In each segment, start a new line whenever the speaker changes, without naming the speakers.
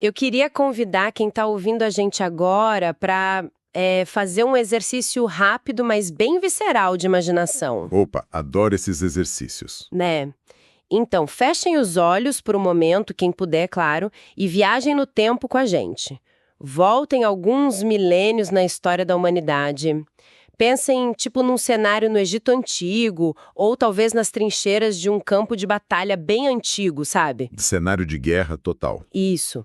Eu queria convidar quem está ouvindo a gente agora para fazer um exercício rápido, mas bem visceral de imaginação,
Opa, adoro esses exercícios.
né? Então, fechem os olhos por um momento, quem puder, claro, e viajem no tempo com a gente. Voltem alguns milênios na história da humanidade. Pensem, tipo, num cenário no Egito Antigo, ou talvez nas trincheiras de um campo de batalha bem antigo, sabe?
Cenário de guerra total.
Isso.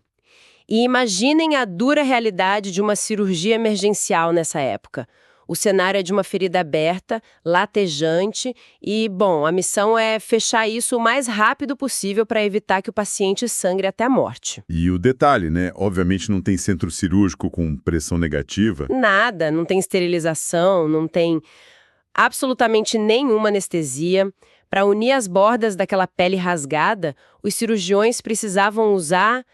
E imaginem a dura realidade de uma cirurgia emergencial nessa época. O cenário é de uma ferida aberta, latejante e, bom, a missão é fechar isso o mais rápido possível para evitar que o paciente sangre até a morte.
E o detalhe, né? Obviamente não tem centro cirúrgico com pressão negativa.
Nada, não tem esterilização, não tem absolutamente nenhuma anestesia. Para unir as bordas daquela pele rasgada, os cirurgiões precisavam usar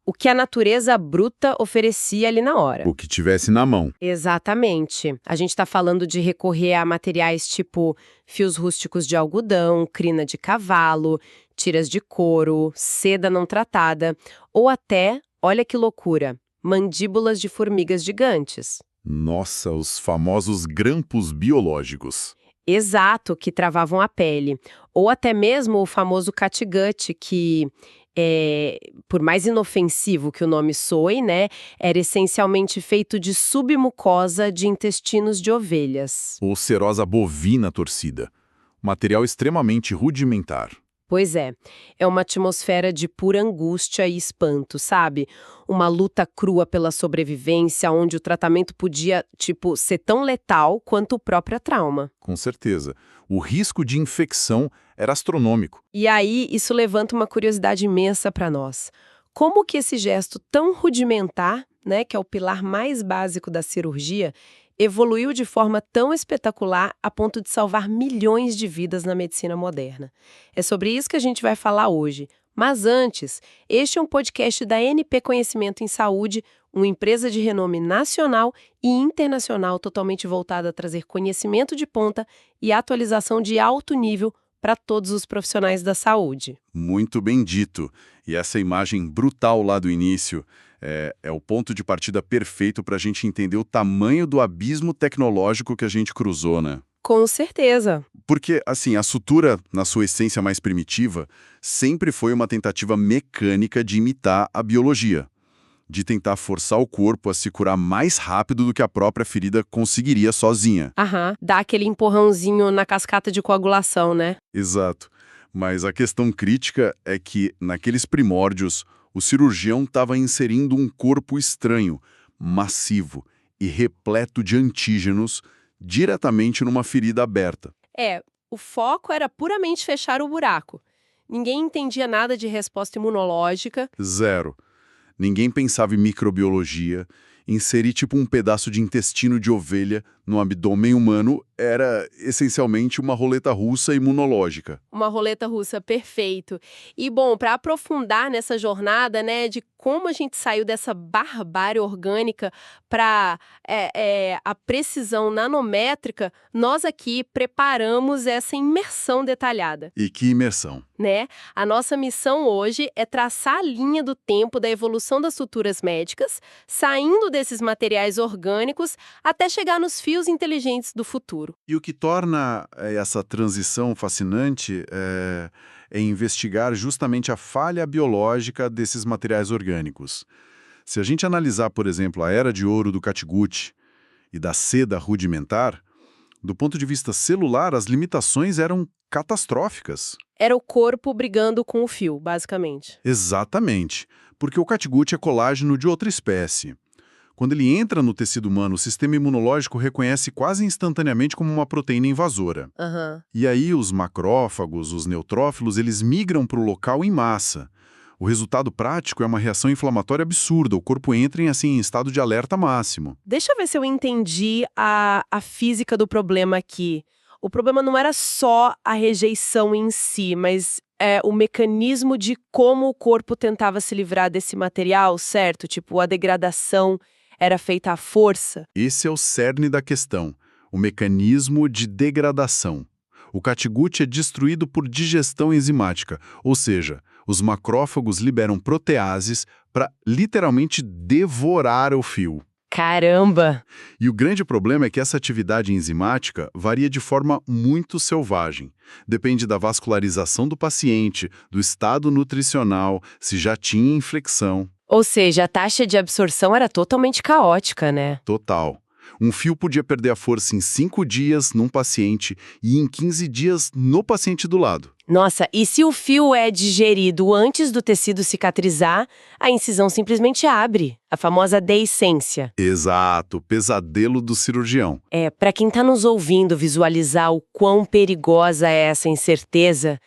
o que a natureza bruta oferecia ali na hora.
O que tivesse na mão.
Exatamente. A gente está falando de recorrer a materiais tipo fios rústicos de algodão, crina de cavalo, tiras de couro, seda não tratada, ou até, olha que loucura, mandíbulas de formigas gigantes.
Nossa, os famosos grampos biológicos.
Exato, que travavam a pele. Ou até mesmo o famoso catgut, que, por mais inofensivo que o nome soe, né, era essencialmente feito de submucosa de intestinos de ovelhas.
Ou serosa bovina torcida. Material extremamente rudimentar.
Pois é uma atmosfera de pura angústia e espanto, sabe? Uma luta crua pela sobrevivência, onde o tratamento podia, tipo, ser tão letal quanto o próprio trauma.
Com certeza. O risco de infecção era astronômico.
E aí, isso levanta uma curiosidade imensa para nós. Como que esse gesto tão rudimentar, né, que é o pilar mais básico da cirurgia, evoluiu de forma tão espetacular a ponto de salvar milhões de vidas na medicina moderna? É sobre isso que a gente vai falar hoje. Mas antes, este é um podcast da NP Conhecimento em Saúde, uma empresa de renome nacional e internacional totalmente voltada a trazer conhecimento de ponta e atualização de alto nível para todos os profissionais da saúde.
Muito bem dito. E essa imagem brutal lá do início é o ponto de partida perfeito para a gente entender o tamanho do abismo tecnológico que a gente cruzou, né?
Com certeza.
Porque, assim, a sutura, na sua essência mais primitiva, sempre foi uma tentativa mecânica de imitar a biologia, de tentar forçar o corpo a se curar mais rápido do que a própria ferida conseguiria sozinha.
Aham, dá aquele empurrãozinho na cascata de coagulação, né?
Exato. Mas a questão crítica é que, naqueles primórdios, o cirurgião estava inserindo um corpo estranho, massivo e repleto de antígenos diretamente numa ferida aberta.
O foco era puramente fechar o buraco. Ninguém entendia nada de resposta imunológica.
Zero. Ninguém pensava em microbiologia. Inserir tipo um pedaço de intestino de ovelha no abdômen humano era essencialmente uma roleta russa imunológica.
Uma roleta russa, perfeito. E, bom, para aprofundar nessa jornada, né, de como a gente saiu dessa barbárie orgânica para a precisão nanométrica, nós aqui preparamos essa imersão detalhada,
E que imersão!
né? A nossa missão hoje é traçar a linha do tempo da evolução das suturas médicas, saindo desses materiais orgânicos até chegar nos fios inteligentes do futuro.
E o que torna essa transição fascinante é investigar justamente a falha biológica desses materiais orgânicos. Se a gente analisar, por exemplo, a era de ouro do catgut e da seda rudimentar, do ponto de vista celular, as limitações eram catastróficas.
Era o corpo brigando com o fio, basicamente.
Exatamente, porque o catgut é colágeno de outra espécie. Quando ele entra no tecido humano, o sistema imunológico reconhece quase instantaneamente como uma proteína invasora.
Aham.
E aí os macrófagos, os neutrófilos, eles migram para o local em massa. O resultado prático é uma reação inflamatória absurda, o corpo entra em estado de alerta máximo.
Deixa eu ver se eu entendi a física do problema aqui. O problema não era só a rejeição em si, mas o mecanismo de como o corpo tentava se livrar desse material, certo? Tipo, a degradação era feita à força.
Esse é o cerne da questão, o mecanismo de degradação. O catgut é destruído por digestão enzimática, ou seja, Os macrófagos liberam proteases para literalmente devorar o fio.
Caramba!
E o grande problema é que essa atividade enzimática varia de forma muito selvagem. Depende da vascularização do paciente, do estado nutricional, se já tinha inflexão.
Ou seja, a taxa de absorção era totalmente caótica, né?
Total. Um fio podia perder a força em 5 dias num paciente e em 15 dias no paciente do lado.
Nossa, e se o fio é digerido antes do tecido cicatrizar, a incisão simplesmente abre, a famosa deiscência.
Exato, pesadelo do cirurgião.
Para quem tá nos ouvindo visualizar o quão perigosa é essa incerteza,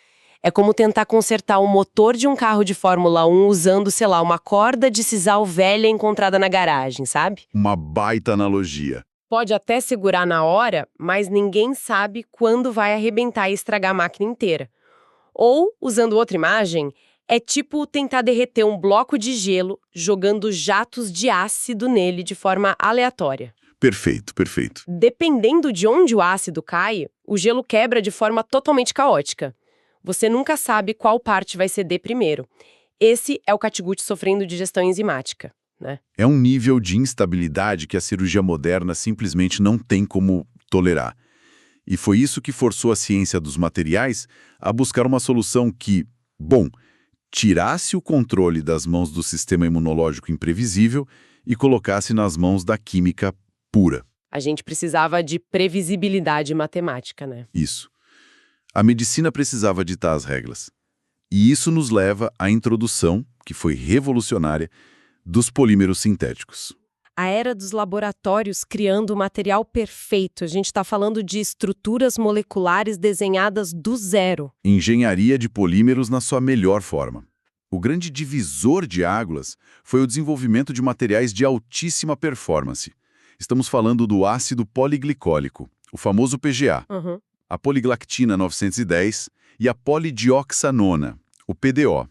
é como tentar consertar o motor de um carro de Fórmula 1 usando, sei lá, uma corda de sisal velha encontrada na garagem, sabe?
Uma baita analogia.
Pode até segurar na hora, mas ninguém sabe quando vai arrebentar e estragar a máquina inteira. Ou, usando outra imagem, é tipo tentar derreter um bloco de gelo jogando jatos de ácido nele de forma aleatória.
Perfeito, perfeito.
Dependendo de onde o ácido cai, o gelo quebra de forma totalmente caótica. Você nunca sabe qual parte vai ceder primeiro. Esse é o Catigutti sofrendo digestão enzimática, né?
É um nível de instabilidade que a cirurgia moderna simplesmente não tem como tolerar. E foi isso que forçou a ciência dos materiais a buscar uma solução que, bom, tirasse o controle das mãos do sistema imunológico imprevisível e colocasse nas mãos da química pura.
A gente precisava de previsibilidade matemática, né?
Isso. A medicina precisava ditar as regras. E isso nos leva à introdução, que foi revolucionária, dos polímeros sintéticos.
A era dos laboratórios criando o material perfeito. A gente está falando de estruturas moleculares desenhadas do zero.
Engenharia de polímeros na sua melhor forma. O grande divisor de águas foi o desenvolvimento de materiais de altíssima performance. Estamos falando do ácido poliglicólico, o famoso PGA, a poliglactina 910 e a polidioxanona, o PDO.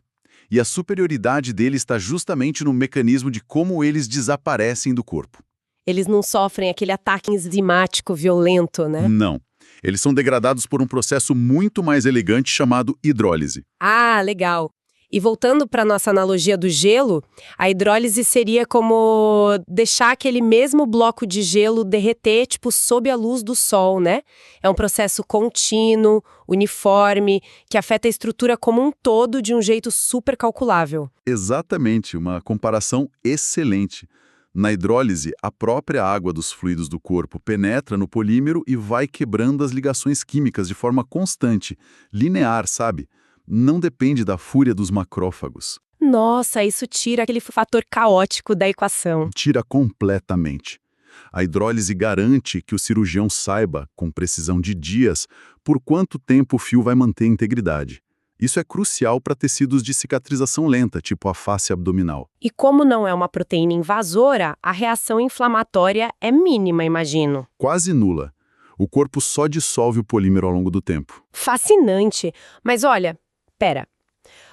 E a superioridade dele está justamente no mecanismo de como eles desaparecem do corpo.
Eles não sofrem aquele ataque enzimático violento, né?
Não. Eles são degradados por um processo muito mais elegante chamado hidrólise.
Ah, legal. E voltando para nossa analogia do gelo, a hidrólise seria como deixar aquele mesmo bloco de gelo derreter, tipo, sob a luz do sol, né? É um processo contínuo, uniforme, que afeta a estrutura como um todo de um jeito super calculável.
Exatamente, uma comparação excelente. Na hidrólise, a própria água dos fluidos do corpo penetra no polímero e vai quebrando as ligações químicas de forma constante, linear, sabe? Não depende da fúria dos macrófagos.
Nossa, isso tira aquele fator caótico da equação.
Tira completamente. A hidrólise garante que o cirurgião saiba, com precisão de dias, por quanto tempo o fio vai manter a integridade. Isso é crucial para tecidos de cicatrização lenta, tipo a face abdominal.
E como não é uma proteína invasora, a reação inflamatória é mínima, imagino.
Quase nula. O corpo só dissolve o polímero ao longo do tempo.
Fascinante. Mas olha, pera.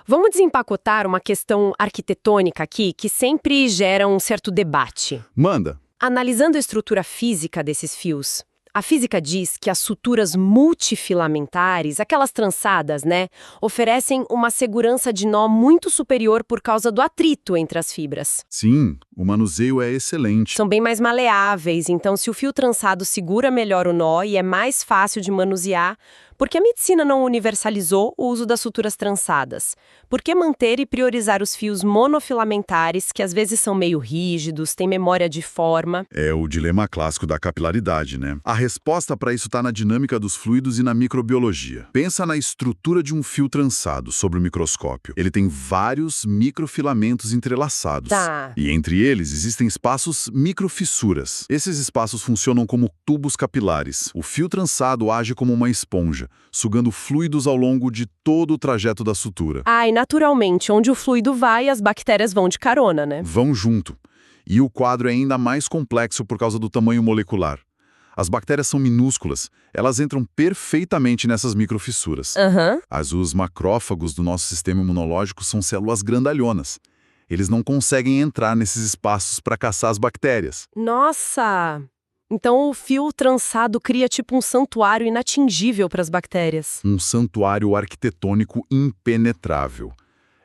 Vamos desempacotar uma questão arquitetônica aqui que sempre gera um certo debate.
Manda!
Analisando a estrutura física desses fios, a física diz que as suturas multifilamentares, aquelas trançadas, né, oferecem uma segurança de nó muito superior por causa do atrito entre as fibras.
Sim, o manuseio é excelente.
São bem mais maleáveis, então se o fio trançado segura melhor o nó e é mais fácil de manusear, por que a medicina não universalizou o uso das suturas trançadas? Por que manter e priorizar os fios monofilamentares, que às vezes são meio rígidos, têm memória de forma?
É o dilema clássico da capilaridade, né? A resposta para isso está na dinâmica dos fluidos e na microbiologia. Pensa na estrutura de um fio trançado sob o microscópio. Ele tem vários microfilamentos entrelaçados.
Tá.
E entre eles existem espaços microfissuras. Esses espaços funcionam como tubos capilares. O fio trançado age como uma esponja, sugando fluidos ao longo de todo o trajeto da sutura.
Ah, e naturalmente, onde o fluido vai, as bactérias vão de carona, né?
Vão junto. E o quadro é ainda mais complexo por causa do tamanho molecular. As bactérias são minúsculas, elas entram perfeitamente nessas microfissuras. Os macrófagos do nosso sistema imunológico são células grandalhonas. Eles não conseguem entrar nesses espaços para caçar as bactérias.
Nossa! Então o fio trançado cria tipo um santuário inatingível para as bactérias.
Um santuário arquitetônico impenetrável.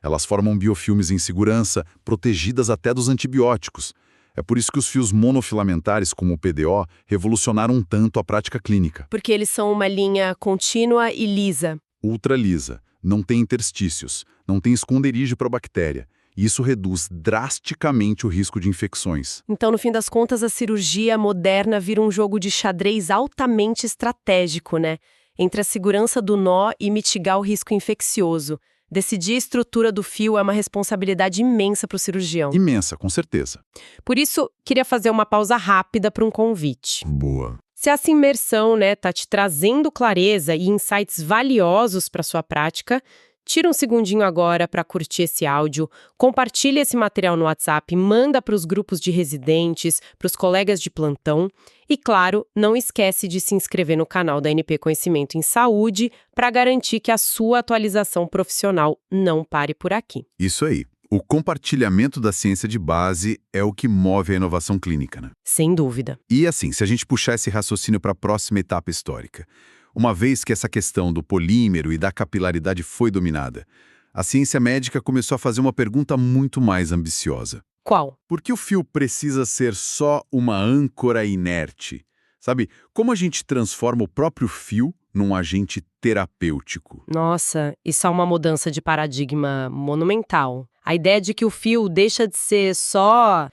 Elas formam biofilmes em segurança, protegidas até dos antibióticos. É por isso que os fios monofilamentares, como o PDO, revolucionaram tanto a prática clínica.
Porque eles são uma linha contínua e lisa.
Ultra lisa, não tem interstícios, não tem esconderijo para a bactéria. E isso reduz drasticamente o risco de infecções.
Então, no fim das contas, a cirurgia moderna vira um jogo de xadrez altamente estratégico, né? Entre a segurança do nó e mitigar o risco infeccioso. Decidir a estrutura do fio é uma responsabilidade imensa para o cirurgião.
Imensa, com certeza.
Por isso, queria fazer uma pausa rápida para um convite.
Boa.
Se essa imersão, tá te trazendo clareza e insights valiosos para sua prática, tira um segundinho agora para curtir esse áudio, compartilha esse material no WhatsApp, manda para os grupos de residentes, para os colegas de plantão e, claro, não esquece de se inscrever no canal da NP Conhecimento em Saúde para garantir que a sua atualização profissional não pare por aqui.
Isso aí. O compartilhamento da ciência de base é o que move a inovação clínica, né?
Sem dúvida.
E assim, se a gente puxar esse raciocínio para a próxima etapa histórica, uma vez que essa questão do polímero e da capilaridade foi dominada, a ciência médica começou a fazer uma pergunta muito mais ambiciosa.
Qual?
Por que o fio precisa ser só uma âncora inerte? Sabe, como a gente transforma o próprio fio num agente terapêutico?
Nossa, isso é uma mudança de paradigma monumental. A ideia de que o fio deixa de ser só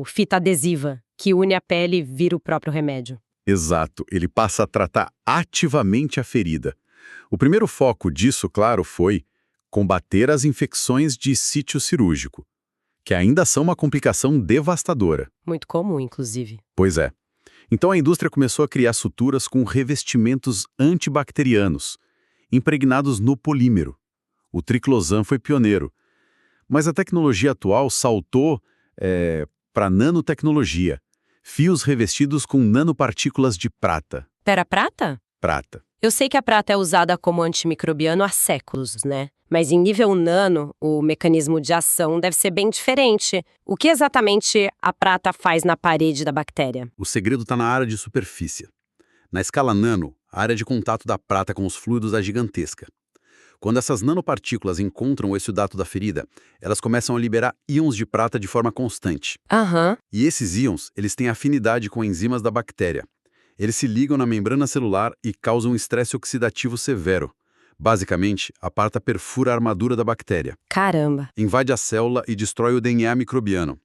fita adesiva, que une a pele e vira o próprio remédio.
Exato, ele passa a tratar ativamente a ferida. O primeiro foco disso, claro, foi combater as infecções de sítio cirúrgico, que ainda são uma complicação devastadora.
Muito comum, inclusive.
Pois é. Então a indústria começou a criar suturas com revestimentos antibacterianos, impregnados no polímero. O triclosan foi pioneiro. Mas a tecnologia atual saltou para nanotecnologia. Fios revestidos com nanopartículas de prata.
Pera, prata?
Prata.
Eu sei que a prata é usada como antimicrobiano há séculos, né? Mas em nível nano, o mecanismo de ação deve ser bem diferente. O que exatamente a prata faz na parede da bactéria?
O segredo está na área de superfície. Na escala nano, a área de contato da prata com os fluidos é gigantesca. Quando essas nanopartículas encontram o exudato da ferida, elas começam a liberar íons de prata de forma constante.
Aham.
E esses íons, eles têm afinidade com enzimas da bactéria. Eles se ligam na membrana celular e causam um estresse oxidativo severo. Basicamente, a prata perfura a armadura da bactéria.
Caramba.
Invade a célula e destrói o DNA microbiano.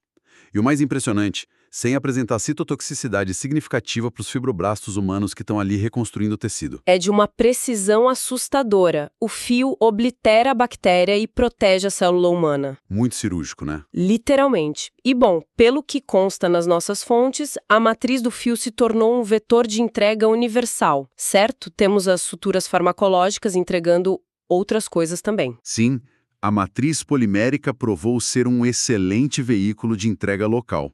E o mais impressionante, sem apresentar citotoxicidade significativa para os fibroblastos humanos que estão ali reconstruindo o tecido.
É de uma precisão assustadora. O fio oblitera a bactéria e protege a célula humana.
Muito cirúrgico, né?
Literalmente. E bom, pelo que consta nas nossas fontes, a matriz do fio se tornou um vetor de entrega universal, certo? Temos as suturas farmacológicas entregando outras coisas também.
Sim, a matriz polimérica provou ser um excelente veículo de entrega local.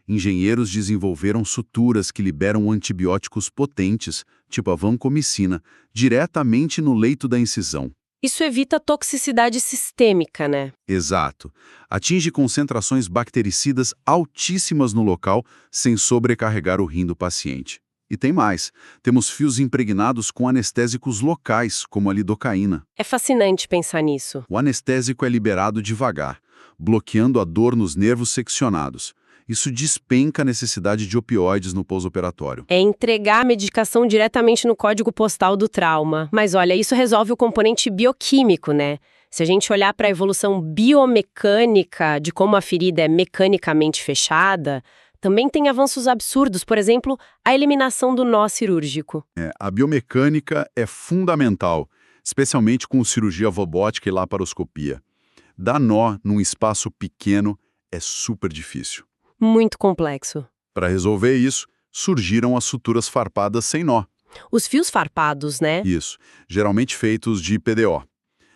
Engenheiros desenvolveram suturas que liberam antibióticos potentes, tipo a vancomicina, diretamente no leito da incisão.
Isso evita toxicidade sistêmica, né?
Exato. Atinge concentrações bactericidas altíssimas no local, sem sobrecarregar o rim do paciente. E tem mais. Temos fios impregnados com anestésicos locais, como a lidocaína.
É fascinante pensar nisso.
O anestésico é liberado devagar, bloqueando a dor nos nervos seccionados. Isso despenca a necessidade de opioides no pós-operatório.
É entregar a medicação diretamente no código postal do trauma. Mas olha, isso resolve o componente bioquímico, né? Se a gente olhar para a evolução biomecânica de como a ferida é mecanicamente fechada, também tem avanços absurdos, por exemplo, a eliminação do nó cirúrgico.
A biomecânica é fundamental, especialmente com cirurgia robótica e laparoscopia. Dar nó num espaço pequeno é super difícil.
Muito complexo.
Para resolver isso, surgiram as suturas farpadas sem nó.
Os fios farpados, né?
Isso, geralmente feitos de PDO.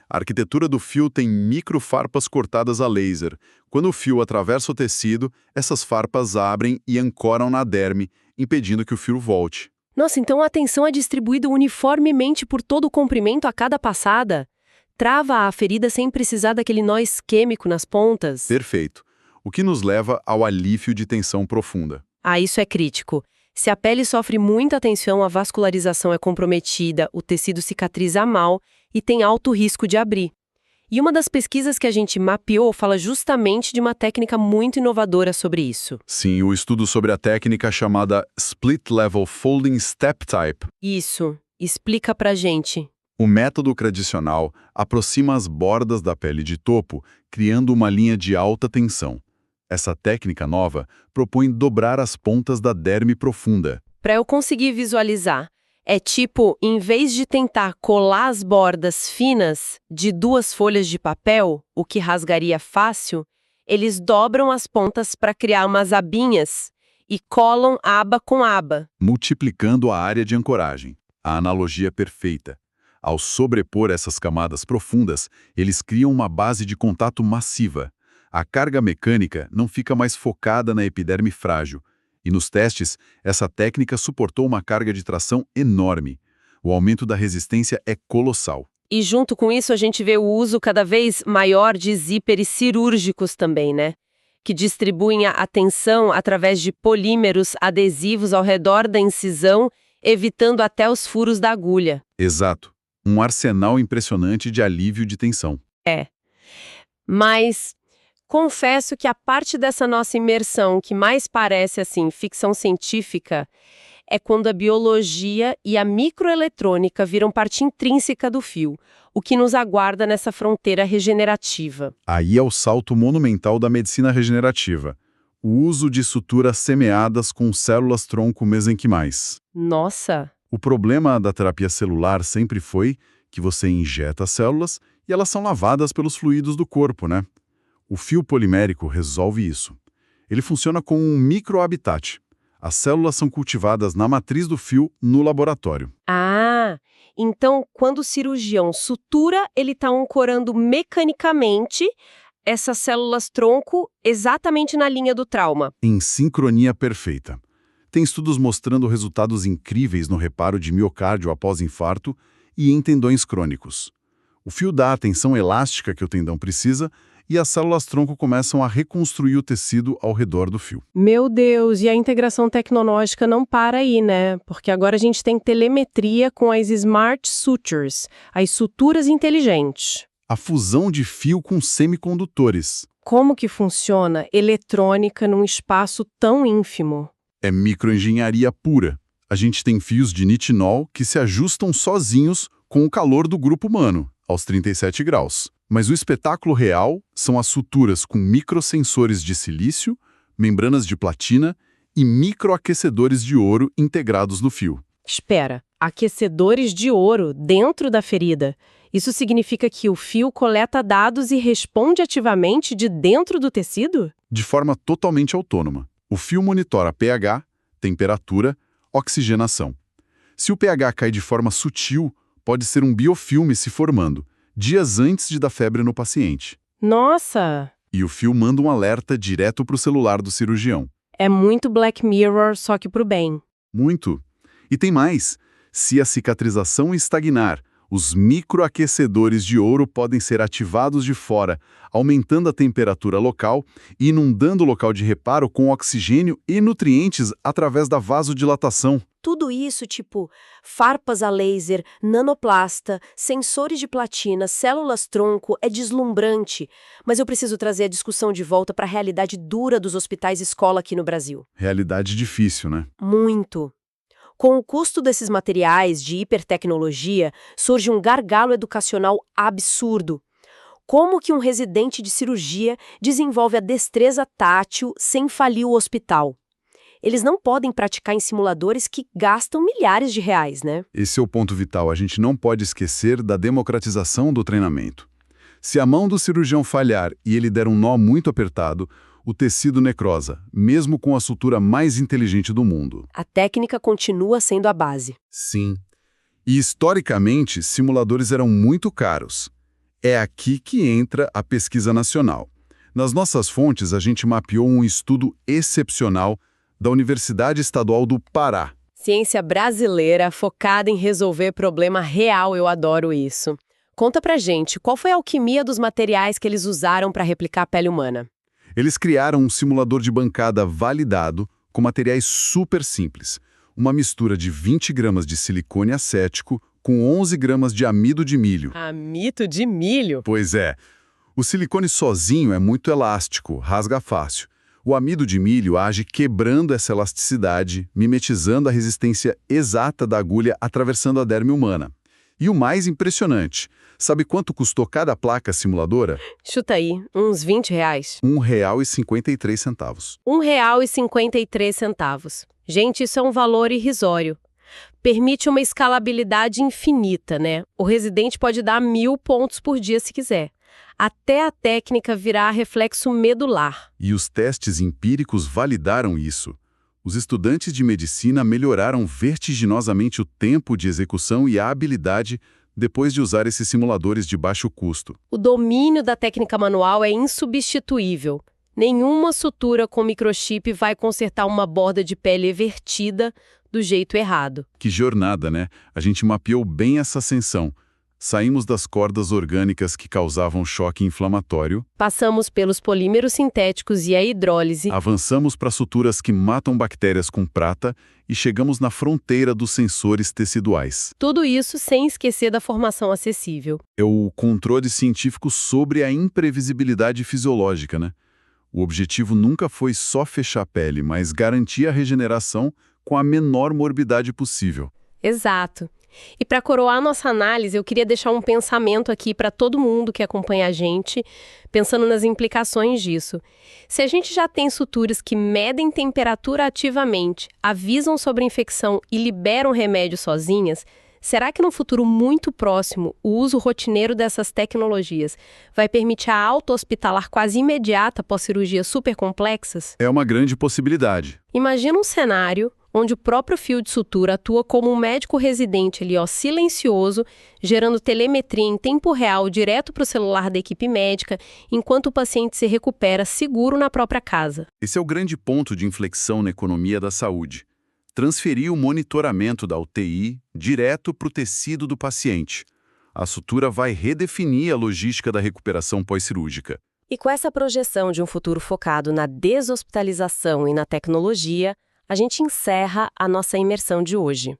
A arquitetura do fio tem microfarpas cortadas a laser. Quando o fio atravessa o tecido, essas farpas abrem e ancoram na derme, impedindo que o fio volte.
Nossa, então a tensão é distribuída uniformemente por todo o comprimento a cada passada? Trava a ferida sem precisar daquele nó isquêmico nas pontas?
Perfeito. O que nos leva ao alívio de tensão profunda.
Ah, isso é crítico. Se a pele sofre muita tensão, a vascularização é comprometida, o tecido cicatriza mal e tem alto risco de abrir. E uma das pesquisas que a gente mapeou fala justamente de uma técnica muito inovadora sobre isso.
Sim, o estudo sobre a técnica chamada Split Level Folding Step Type.
Isso. Explica pra gente.
O método tradicional aproxima as bordas da pele de topo, criando uma linha de alta tensão. Essa técnica nova propõe dobrar as pontas da derme profunda.
Para eu conseguir visualizar, é tipo, em vez de tentar colar as bordas finas de duas folhas de papel, o que rasgaria fácil, eles dobram as pontas para criar umas abinhas e colam aba com aba.
Multiplicando a área de ancoragem. A analogia perfeita. Ao sobrepor essas camadas profundas, eles criam uma base de contato massiva. A carga mecânica não fica mais focada na epiderme frágil. E nos testes, essa técnica suportou uma carga de tração enorme. O aumento da resistência é colossal.
E junto com isso a gente vê o uso cada vez maior de zíperes cirúrgicos também, né? Que distribuem a tensão através de polímeros adesivos ao redor da incisão, evitando até os furos da agulha.
Exato. Um arsenal impressionante de alívio de tensão.
Mas confesso que a parte dessa nossa imersão que mais parece, assim, ficção científica é quando a biologia e a microeletrônica viram parte intrínseca do fio, o que nos aguarda nessa fronteira regenerativa.
Aí é o salto monumental da medicina regenerativa. O uso de suturas semeadas com células-tronco mesenquimais.
Nossa!
O problema da terapia celular sempre foi que você injeta as células e elas são lavadas pelos fluidos do corpo, né? O fio polimérico resolve isso. Ele funciona como um microhabitat. As células são cultivadas na matriz do fio no laboratório.
Ah, então quando o cirurgião sutura, ele está ancorando mecanicamente essas células-tronco exatamente na linha do trauma.
Em sincronia perfeita. Tem estudos mostrando resultados incríveis no reparo de miocárdio após infarto e em tendões crônicos. O fio dá a tensão elástica que o tendão precisa e as células-tronco começam a reconstruir o tecido ao redor do fio.
Meu Deus, e a integração tecnológica não para aí, né? Porque agora a gente tem telemetria com as Smart Sutures, as suturas inteligentes.
A fusão de fio com semicondutores.
Como que funciona eletrônica num espaço tão ínfimo?
É microengenharia pura. A gente tem fios de nitinol que se ajustam sozinhos com o calor do grupo humano, aos 37 graus. Mas o espetáculo real são as suturas com microsensores de silício, membranas de platina e microaquecedores de ouro integrados no fio.
Espera, aquecedores de ouro dentro da ferida. Isso significa que o fio coleta dados e responde ativamente de dentro do tecido?
De forma totalmente autônoma. O fio monitora pH, temperatura, oxigenação. Se o pH cai de forma sutil, pode ser um biofilme se formando, dias antes de dar febre no paciente.
Nossa!
E o fio manda um alerta direto para o celular do cirurgião.
É muito Black Mirror, só que pro bem.
Muito. E tem mais. Se a cicatrização estagnar, os microaquecedores de ouro podem ser ativados de fora, aumentando a temperatura local e inundando o local de reparo com oxigênio e nutrientes através da vasodilatação.
Tudo isso, tipo farpas a laser, nanoplasta, sensores de platina, células-tronco, é deslumbrante. Mas eu preciso trazer a discussão de volta para a realidade dura dos hospitais escola aqui no Brasil.
Realidade difícil, né?
Muito. Com o custo desses materiais de hipertecnologia, surge um gargalo educacional absurdo. Como que um residente de cirurgia desenvolve a destreza tátil sem falir o hospital? Eles não podem praticar em simuladores que gastam milhares de reais, né?
Esse é o ponto vital. A gente não pode esquecer da democratização do treinamento. Se a mão do cirurgião falhar e ele der um nó muito apertado, o tecido necrosa, mesmo com a sutura mais inteligente do mundo.
A técnica continua sendo a base.
Sim. E historicamente, simuladores eram muito caros. É aqui que entra a pesquisa nacional. Nas nossas fontes, a gente mapeou um estudo excepcional da Universidade Estadual do Pará.
Ciência brasileira focada em resolver problema real, eu adoro isso. Conta pra gente, qual foi a alquimia dos materiais que eles usaram para replicar a pele humana?
Eles criaram um simulador de bancada validado com materiais super simples. Uma mistura de 20 gramas de silicone acético com 11 gramas de amido de milho.
Amido de milho?
Pois é. O silicone sozinho é muito elástico, rasga fácil. O amido de milho age quebrando essa elasticidade, mimetizando a resistência exata da agulha atravessando a derme humana. E o mais impressionante, sabe quanto custou cada placa simuladora?
Chuta aí, uns R$20.
R$1,53.
R$1,53. Gente, isso é um valor irrisório. Permite uma escalabilidade infinita, né? O residente pode dar 1.000 pontos por dia se quiser, até a técnica virar reflexo medular.
E os testes empíricos validaram isso. Os estudantes de medicina melhoraram vertiginosamente o tempo de execução e a habilidade depois de usar esses simuladores de baixo custo.
O domínio da técnica manual é insubstituível. Nenhuma sutura com microchip vai consertar uma borda de pele evertida do jeito errado.
Que jornada, né? A gente mapeou bem essa ascensão. Saímos das cordas orgânicas que causavam choque inflamatório.
Passamos pelos polímeros sintéticos e a hidrólise.
Avançamos para suturas que matam bactérias com prata e chegamos na fronteira dos sensores teciduais.
Tudo isso sem esquecer da formação acessível.
É o controle científico sobre a imprevisibilidade fisiológica, né? O objetivo nunca foi só fechar a pele, mas garantir a regeneração com a menor morbidade possível.
Exato. E para coroar nossa análise, eu queria deixar um pensamento aqui para todo mundo que acompanha a gente, pensando nas implicações disso. Se a gente já tem suturas que medem temperatura ativamente, avisam sobre a infecção e liberam remédio sozinhas, será que no futuro muito próximo o uso rotineiro dessas tecnologias vai permitir a alta hospitalar quase imediata após cirurgias super complexas?
É uma grande possibilidade.
Imagina um cenário onde o próprio fio de sutura atua como um médico residente ali, ó, silencioso, gerando telemetria em tempo real direto para o celular da equipe médica, enquanto o paciente se recupera seguro na própria casa.
Esse é o grande ponto de inflexão na economia da saúde. Transferir o monitoramento da UTI direto para o tecido do paciente. A sutura vai redefinir a logística da recuperação pós-cirúrgica.
E com essa projeção de um futuro focado na deshospitalização e na tecnologia, a gente encerra a nossa imersão de hoje.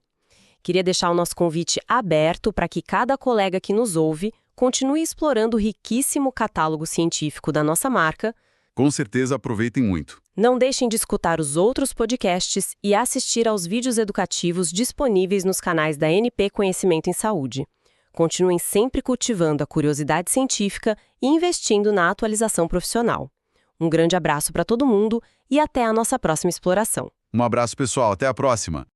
Queria deixar o nosso convite aberto para que cada colega que nos ouve continue explorando o riquíssimo catálogo científico da nossa marca.
Com certeza aproveitem muito.
Não deixem de escutar os outros podcasts e assistir aos vídeos educativos disponíveis nos canais da NP Conhecimento em Saúde. Continuem sempre cultivando a curiosidade científica e investindo na atualização profissional. Um grande abraço para todo mundo e até a nossa próxima exploração.
Um abraço, pessoal. Até a próxima.